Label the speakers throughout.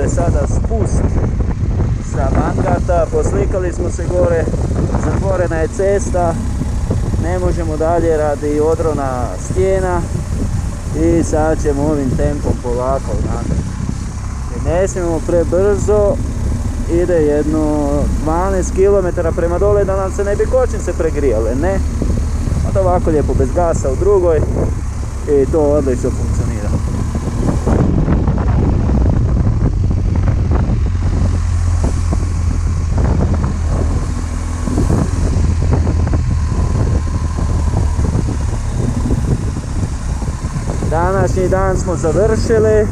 Speaker 1: je sada spust sa Mangata, poslikali smo se gore, zatvorena je cesta, ne možemo dalje radi odrona stijena i sad ćemo ovim tempom polako nazad. Ne smijemo prebrzo, ide jedno 12 km prema dole da nam se ne bi kočnice pregrijale, ne. Onda ovako lijepo bez gasa u drugoj i to odlično funkcionira. Današnji dan smo završili,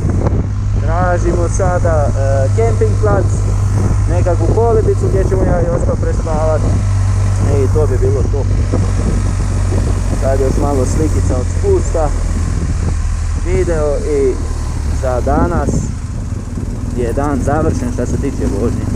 Speaker 1: tražimo sada kemping plac, nekakvu kolibicu gdje ćemo ja i Oskar prespavati i to bi bilo to. Sad još malo slikica od spusta, video i za danas je dan završen što se tiče vožnje.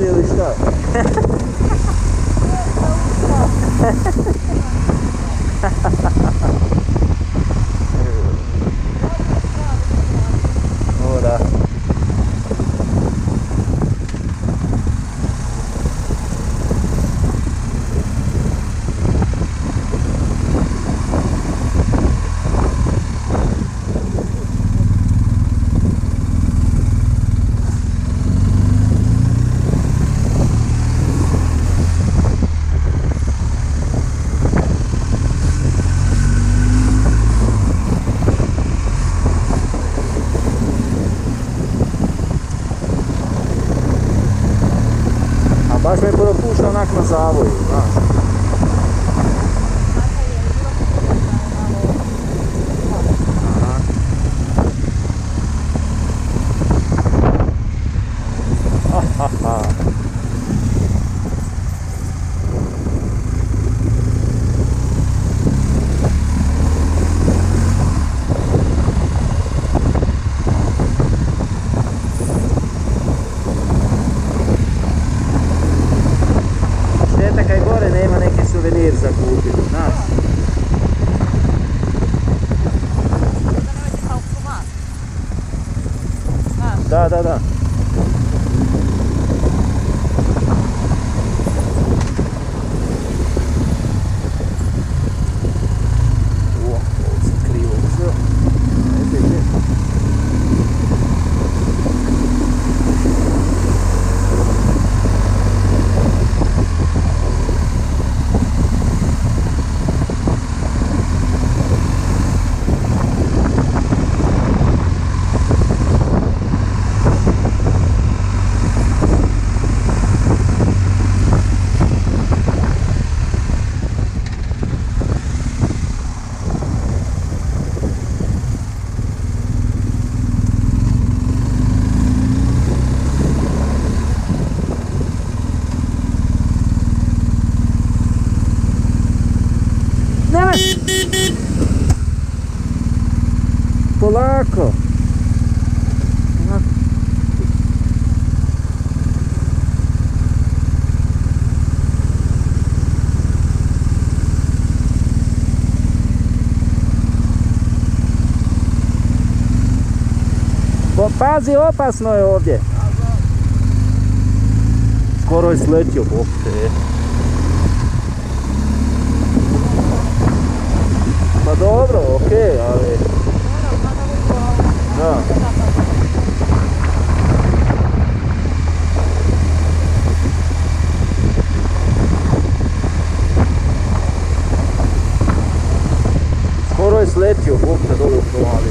Speaker 1: Ili šta? O da. Baš me propušta onak na zavoju, znaš. Nema neki suvenir za kupiti, znaš. Da, da, da. Ovo sam krivo uzeo. Polako. Pazi, opasno je ovdje. Skoro je sletio, bok te. Pa dobro, okej, ali... Da. Skoro je sletio, bok te dole u provali.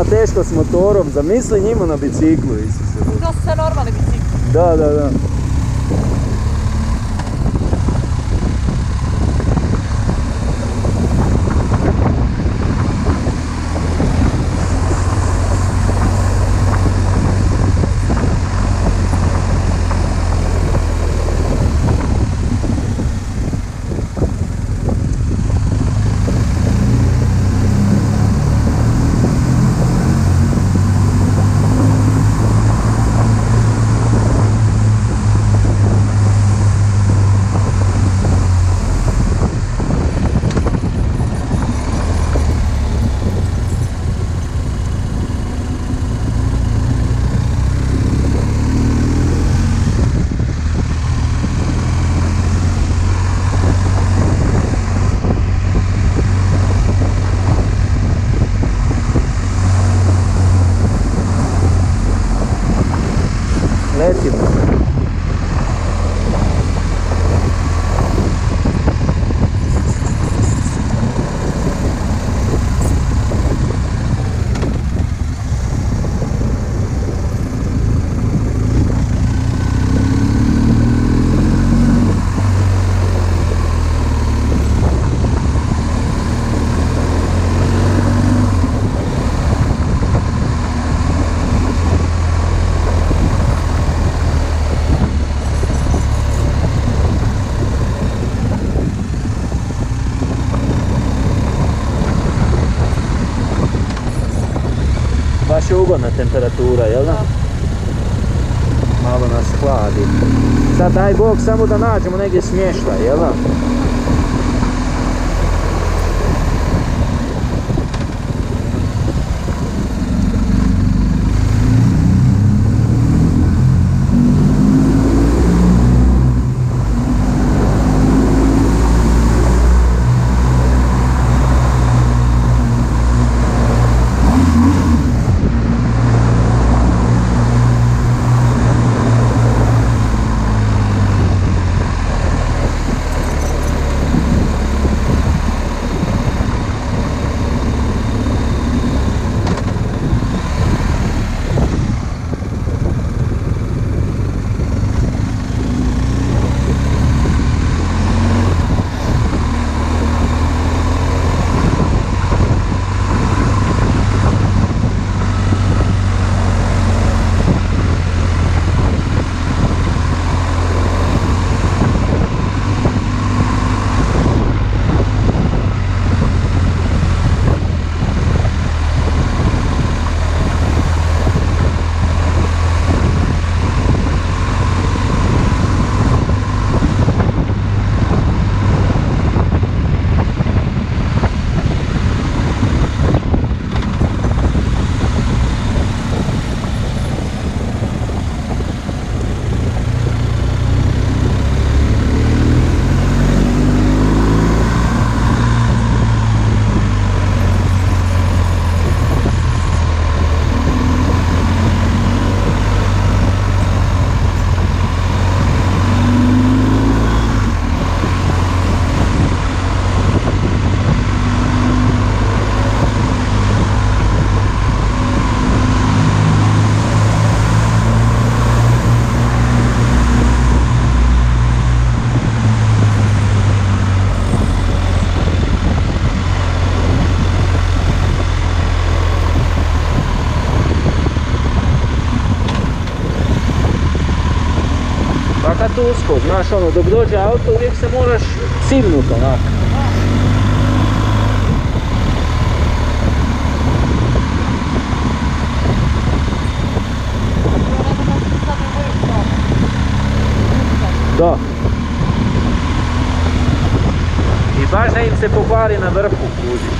Speaker 1: veoma teško s motorom, zamisli njima na biciklu, Isuse.
Speaker 2: To su sve normalni bicikli.
Speaker 1: Da. Letimo. Baš je ugodna temperatura, jel da? Malo nas hladi. Sad daj Bog samo da nađemo negdje smještaj, jel da? Kad usko, znaš ono, dok dođe auto uvijek se moraš cimnut onako. Da. I baš da im se pokvari na vrhu kuži.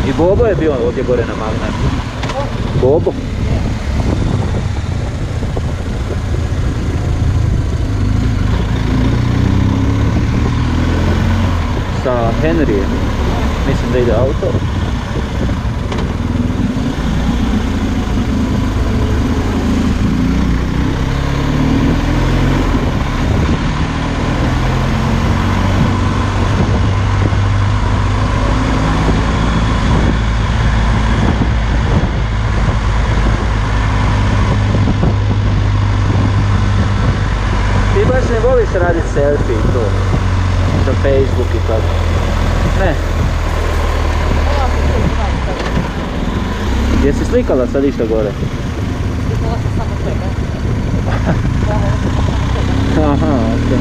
Speaker 1: I Bobo je bio ovdje gore na Magnatu. Bobo. Henry. Mislim da ide auto. Ti baš ne voliš raditi selfie i to, za Facebook i tako? Ne. Jesi slikala sad išta gore?
Speaker 2: Slikala sam samo tebe.
Speaker 1: Aha, okej.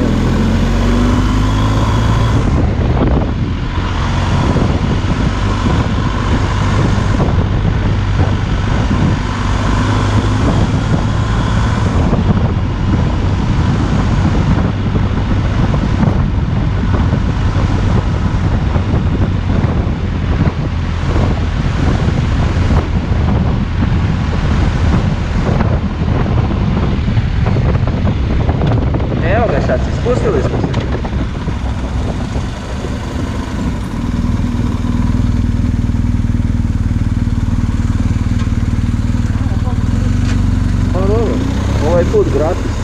Speaker 1: Evo ga šaci, spustili smo se. Pa dobro, ovaj put gratis.